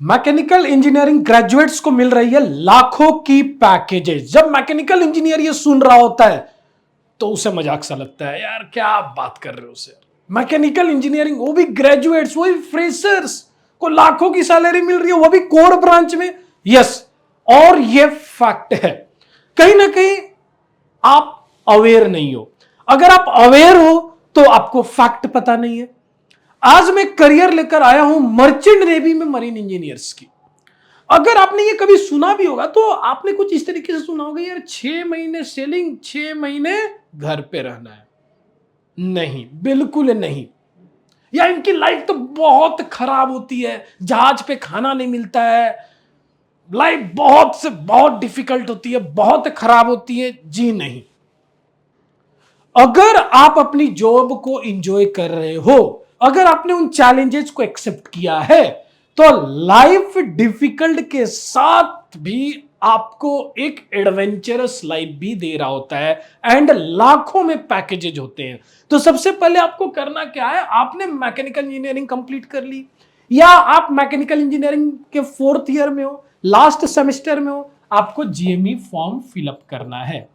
Mechanical engineering graduates को मिल रही है लाखों की पैकेजेस। जब मैकेनिकल इंजीनियर ये सुन रहा होता है तो उसे मजाक सा लगता है, यार क्या आप बात कर रहे हो सर, मैकेनिकल इंजीनियरिंग, वो भी ग्रेजुएट्स, वो भी फ्रेशर्स को लाखों की सैलरी मिल रही है, वो भी कोर ब्रांच में। यस, और ये फैक्ट है। कहीं ना कहीं आप अवेयर नहीं हो। अगर आप अवेयर हो तो आपको फैक्ट पता नहीं है। आज मैं करियर लेकर आया हूं मर्चेंट नेवी में मरीन इंजीनियर्स की। अगर आपने ये कभी सुना भी होगा तो आपने कुछ इस तरीके से सुना होगा, यार 6 महीने सेलिंग, 6 महीने घर पे रहना है। नहीं, बिल्कुल नहीं। या इनकी लाइफ तो बहुत खराब होती है, जहाज पे खाना नहीं मिलता है, लाइफ बहुत से बहुत डिफिकल्ट होती है, बहुत खराब होती है। जी नहीं। अगर आप अपनी जॉब को एंजॉय कर रहे हो, अगर आपने उन चैलेंजेस को एक्सेप्ट किया है, तो लाइफ डिफिकल्ट के साथ भी आपको एक एडवेंचरस लाइफ भी दे रहा होता है एंड लाखों में पैकेजेज होते हैं। तो सबसे पहले आपको करना क्या है, आपने मैकेनिकल इंजीनियरिंग कंप्लीट कर ली, या आप मैकेनिकल इंजीनियरिंग के 4th ईयर में हो, लास्ट सेमेस्टर में हो, आपको जीएमई फॉर्म फिलअप करना है।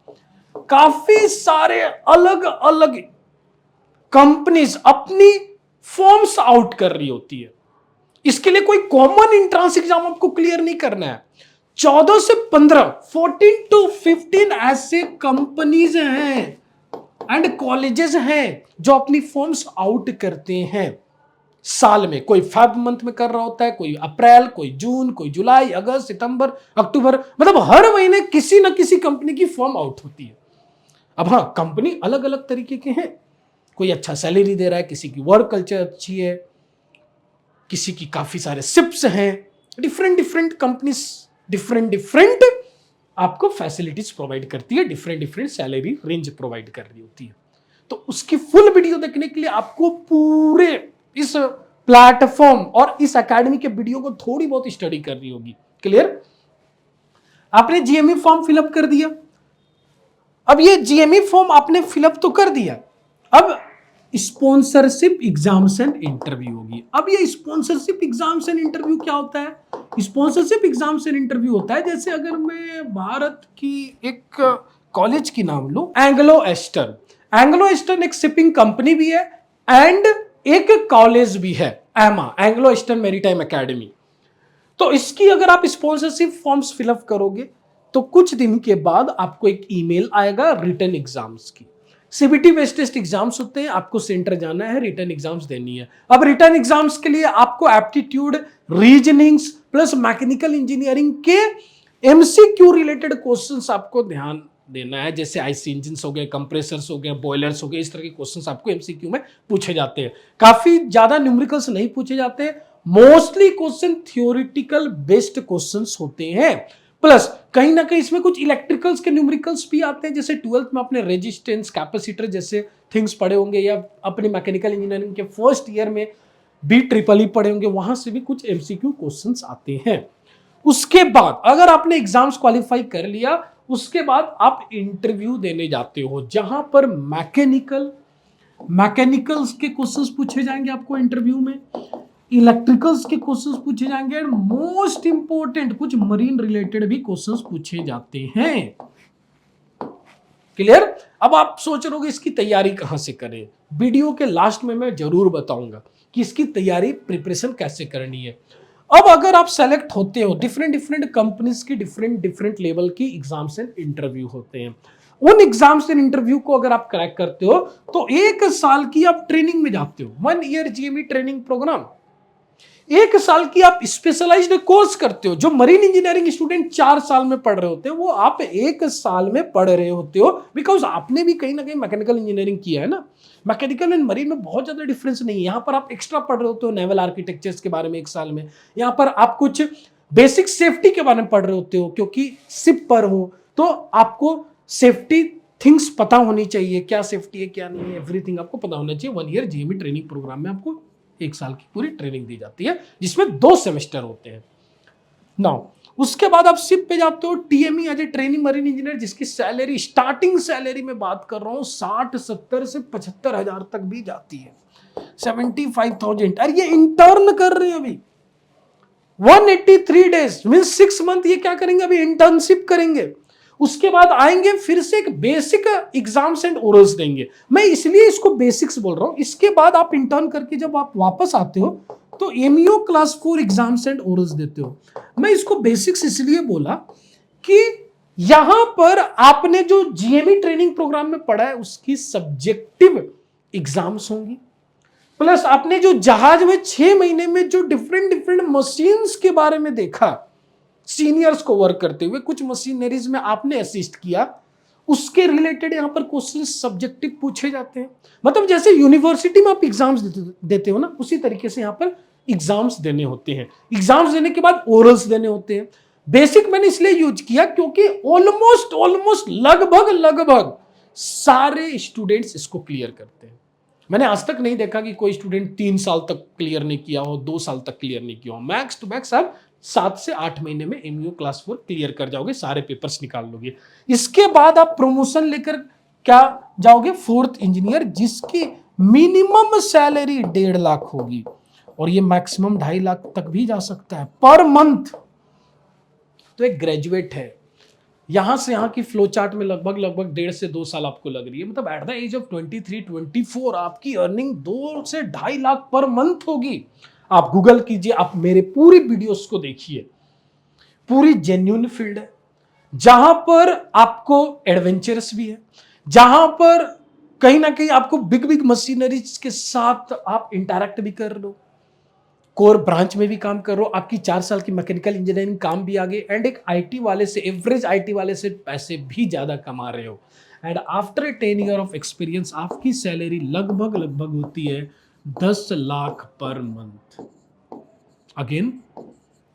काफी सारे अलग अलग कंपनीज अपनी फॉर्म्स आउट कर रही होती है। इसके लिए कोई कॉमन एंट्रेंस एग्जाम आपको क्लियर नहीं करना है। 14 से 15, 14 to 15 ऐसे कंपनीज हैं एंड कॉलेजेस हैं जो अपनी फॉर्म्स आउट करते हैं साल में। कोई फेब मंथ में कर रहा होता है, कोई अप्रैल, कोई जून, कोई जुलाई, अगस्त, सितंबर, अक्टूबर, मतलब हर महीने किसी ना किसी कंपनी की फॉर्म आउट होती है। अब हाँ, कंपनी अलग अलग तरीके के हैं। कोई अच्छा सैलरी दे रहा है, किसी की वर्क कल्चर अच्छी है, किसी की काफी सारे शिप्स हैं। डिफरेंट डिफरेंट कंपनीज डिफरेंट आपको फैसिलिटीज प्रोवाइड करती है, डिफरेंट सैलरी रेंज प्रोवाइड कर रही होती है। तो उसकी फुल वीडियो देखने के लिए आपको पूरे इस प्लेटफॉर्म और इस एकेडमी के वीडियो को थोड़ी बहुत स्टडी करनी होगी। क्लियर? आपने जीएमई फॉर्म फिलअप कर दिया। अब ये जीएमई फॉर्म आपने फिलअप तो कर दिया, अब स्पॉन्सरशिप एग्जाम्स एंड इंटरव्यू होगी। अब ये स्पॉन्सरशिप एग्जाम्स एंड इंटरव्यू क्या होता है? स्पॉन्सरशिप एग्जाम्स एंड इंटरव्यू होता है, जैसे अगर मैं भारत की एक कॉलेज की नाम लूं, एंग्लो एस्टर्न। एंग्लो एस्टर्न एक शिपिंग कंपनी भी है एंड एक कॉलेज भी है, एमा, एंग्लो एस्टर्न मैरीटाइम एकेडमी। तो इसकी अगर आप स्पॉन्सरशिप फॉर्म्स फिलअप करोगे तो कुछ दिन के बाद आपको एक ईमेल आएगा रिटन एग्जाम्स की। सीबीटी बेस्ड टेस्ट एग्जाम्स होते हैं, आपको सेंटर जाना है, रिटन एग्जाम्स देनी है। अब रिटन एग्जाम्स के लिए आपको aptitude, reasonings plus mechanical engineering के एमसीक्यू रिलेटेड क्वेश्चंस आपको ध्यान देना है। जैसे आईसी इंजन्स हो गए, कंप्रेसर्स हो गए, बॉयलर्स हो गए, इस तरह के क्वेश्चंस आपको एमसीक्यू में पूछे जाते हैं। काफी ज्यादा न्यूमेरिकल्स नहीं पूछे जाते, mostly question theoretical based questions होते हैं। प्लस कहीं ना कहीं इसमें कुछ इलेक्ट्रिकल्स के न्यूमेरिकल्स भी आते हैं, जैसे 12th में आपने रेजिस्टेंस, कैपेसिटर जैसे थिंग्स पढ़े होंगे, या अपने मैकेनिकल इंजीनियरिंग के 1st ईयर में बी ट्रिपल ई पढ़े होंगे, वहां से भी कुछ एमसीक्यू क्वेश्चंस आते हैं। उसके बाद अगर आपने एग्जाम्स क्वालिफाई कर लिया, उसके बाद आप इंटरव्यू देने जाते हो, जहां पर मैकेनिकल्स के क्वेश्चंस पूछे जाएंगे आपको इंटरव्यू में, इलेक्ट्रिकल्स के क्वेश्चंस पूछे जाएंगे, एंड मोस्ट इंपोर्टेंट कुछ मरीन रिलेटेड भी क्वेश्चंस पूछे जाते हैं। क्लियर? अब आप सोच रहे हो इसकी तैयारी कहां से करें? वीडियो के लास्ट में मैं जरूर बताऊंगा कि इसकी तैयारी, प्रिपरेशन कैसे करनी है। अब अगर आप सेलेक्ट होते हो, डिफरेंट कंपनीज की डिफरेंट लेवल की एग्जाम्स एंड इंटरव्यू होते हैं। उन एग्जाम्स एंड इंटरव्यू को अगर आप क्रैक करते हो तो 1 साल की आप ट्रेनिंग में जाते हो, 1 ईयर जीएमई ट्रेनिंग प्रोग्राम। 1 साल की आप स्पेशलाइज्ड कोर्स करते हो। जो मरीन इंजीनियरिंग स्टूडेंट 4 साल में पढ़ रहे होते हैं, वो आप 1 साल में पढ़ रहे होते हो, बिकॉज आपने भी कहीं ना कहीं मैकेनिकल इंजीनियरिंग किया है ना। मैकेनिकल एंड मरीन में बहुत ज्यादा डिफरेंस नहीं है। यहां पर आप एक्स्ट्रा पढ़ रहे होते हो नेवल आर्किटेक्चर्स के बारे में 1 साल में, यहां पर आप कुछ बेसिक सेफ्टी के बारे में पढ़ रहे होते हो, क्योंकि शिप पर हो तो आपको सेफ्टी थिंग्स पता होनी चाहिए, क्या सेफ्टी है क्या नहीं है, एवरीथिंग आपको पता होना चाहिए। 1 ईयर जीएमई ट्रेनिंग प्रोग्राम में आपको 1 साल की पूरी ट्रेनिंग दी जाती है, जिसमें 2 सेमेस्टर होते हैं। नाउ उसके बाद आप शिप पे जाते हो, TME as a training marine engineer, जिसकी सैलरी, स्टार्टिंग सैलरी में बात कर रहा हूं 60, 70 से 75 हजार तक भी जाती है, 75,000। अरे ये इंटर्न कर रहे हैं अभी, 183 डेज मीन्स 6 मंथ ये क्या करेंगे, अभी इंटर्नशिप करेंगे। उसके बाद आएंगे फिर से एक बेसिक एग्जाम्स एंड ओरल्स देंगे। मैं इसलिए इसको बेसिक्स बोल रहा हूं। इसके बाद आप इंटर्न करके जब आप वापस आते हो तो MEO class 4 exams and orals देते हो। मैं इसको बेसिक्स इसलिए बोला कि यहां पर आपने जो जीएमई ट्रेनिंग प्रोग्राम में पढ़ा है उसकी सब्जेक्टिव एग्जाम्स होंगी, प्लस आपने जो जहाज में 6 महीने में जो डिफरेंट डिफरेंट मशीन्स के बारे में देखा, सीनियर्स को वर्क करते हुए, कुछ मशीनरीज में आपने असिस्ट किया, उसके रिलेटेड यहां पर क्वेश्चन सब्जेक्टिव पूछे जाते हैं। मतलब जैसे यूनिवर्सिटी में आप एग्जाम्स देते हो ना, उसी तरीके से यहां पर एग्जाम्स देने होते हैं। एग्जाम्स देने के बाद ओरल्स देने होते हैं। बेसिक मैंने इसलिए यूज किया क्योंकि ऑलमोस्ट लगभग सारे स्टूडेंट्स इसको क्लियर करते हैं। मैंने आज तक नहीं देखा कि कोई स्टूडेंट 3 साल तक क्लियर नहीं किया हो, 2 साल तक क्लियर नहीं किया हो। मैक्स टू मैक्स आप 7 से 8 महीने में एमईओ क्लास 4 क्लियर कर जाओगे, सारे पेपर्स निकाल लोगे। इसके बाद आप प्रमोशन लेकर क्या जाओगे, 4th इंजीनियर, जिसकी मिनिमम सैलरी 1.5 लाख होगी और ये मैक्सिमम 2.5 लाख तक भी जा सकता है पर मंथ। तो एक ग्रेजुएट है, यहां से यहां की फ्लो चार्ट में लगभग 1.5 से 2 साल आपको लग रही है, मतलब एट द एज ऑफ 23-24 आपकी अर्निंग 2 से 2.5 लाख पर मंथ होगी। आप गूगल कीजिए, आप मेरे पूरी वीडियोस को देखिए, पूरी जेन्युइन फील्ड है जहां पर आपको एडवेंचरस भी है, जहां पर कहीं ना कहीं आपको बिग मशीनरीज के साथ आप इंटरैक्ट भी कर लो, कोर ब्रांच में भी काम कर रहे हो, आपकी 4 साल की मैकेनिकल इंजीनियरिंग काम भी आ गई, एंड एक आईटी वाले से, एवरेज आईटी वाले से पैसे भी ज्यादा कमा रहे हो, and after 10 year of experience आपकी सैलरी लगभग होती है 10 लाख पर मंथ। अगेन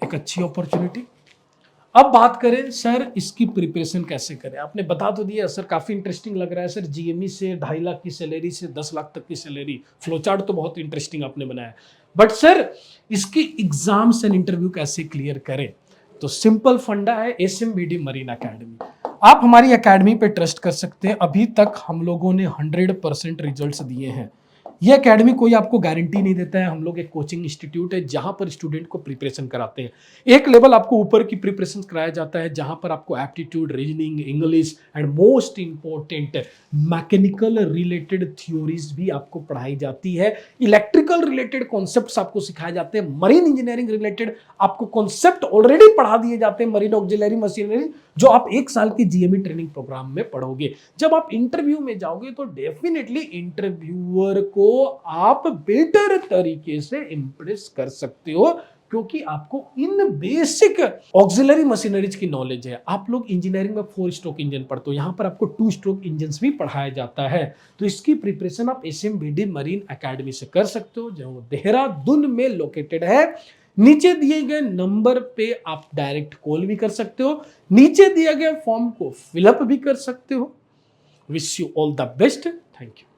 एक अच्छी अपॉर्चुनिटी। अब बात करें सर इसकी प्रिपरेशन कैसे करें। आपने बता तो दिया सर, काफी इंटरेस्टिंग लग रहा है सर, जीएमई से 2.5 लाख की सैलरी से 10 लाख तक की सैलरी, फ्लोचार्ट तो बहुत इंटरेस्टिंग आपने बनाया, बट सर इसकी एग्जाम्स एंड इंटरव्यू कैसे क्लियर करें। तो सिंपल फंडा है, एसएमबीडी मरीन एकेडमी। आप हमारी एकेडमी पे ट्रस्ट कर सकते हैं। अभी तक हम लोगों ने 100% रिजल्ट्स दिए हैं। ये एकेडमी कोई आपको गारंटी नहीं देता है। हम लोग एक कोचिंग इंस्टीट्यूट है जहां पर स्टूडेंट को प्रिपरेशन कराते हैं। एक लेवल आपको ऊपर की प्रिपरेशन कराया जाता है जहां पर आपको aptitude, reasoning, English and most important mechanical related theories भी आपको पढ़ाई जाती है। इलेक्ट्रिकल रिलेटेड कॉन्सेप्ट्स आपको सिखाए जाते हैं। मरीन इंजीनियरिंग रिलेटेड आपको कॉन्सेप्ट ऑलरेडी पढ़ा दिए जाते हैं, मरीन ऑक्सिलरी मशीनरी, जो आप 1 साल की जीएमई ट्रेनिंग प्रोग्राम में पढ़ोगे। जब आप इंटरव्यू में जाओगे तो डेफिनेटली इंटरव्यूअर को आप बेटर तरीके से इंप्रेस कर सकते हो, क्योंकि आपको इन बेसिक ऑक्सिलरी मशीनरीज की नॉलेज है। आप लोग इंजीनियरिंग में 4 स्ट्रोक इंजन पढ़ते हो, यहां पर आपको 2 स्ट्रोक इंजन भी पढ़ाया जाता है। तो इसकी प्रिपरेशन आप एसएमबीडी मरीन एकेडमी से कर सकते हो, जो देहरादून में लोकेटेड है। नीचे दिए गए नंबर पे आप डायरेक्ट कॉल भी कर सकते हो, नीचे दिए गए फॉर्म को फिलअप भी कर सकते हो। Wish you all the best. Thank you.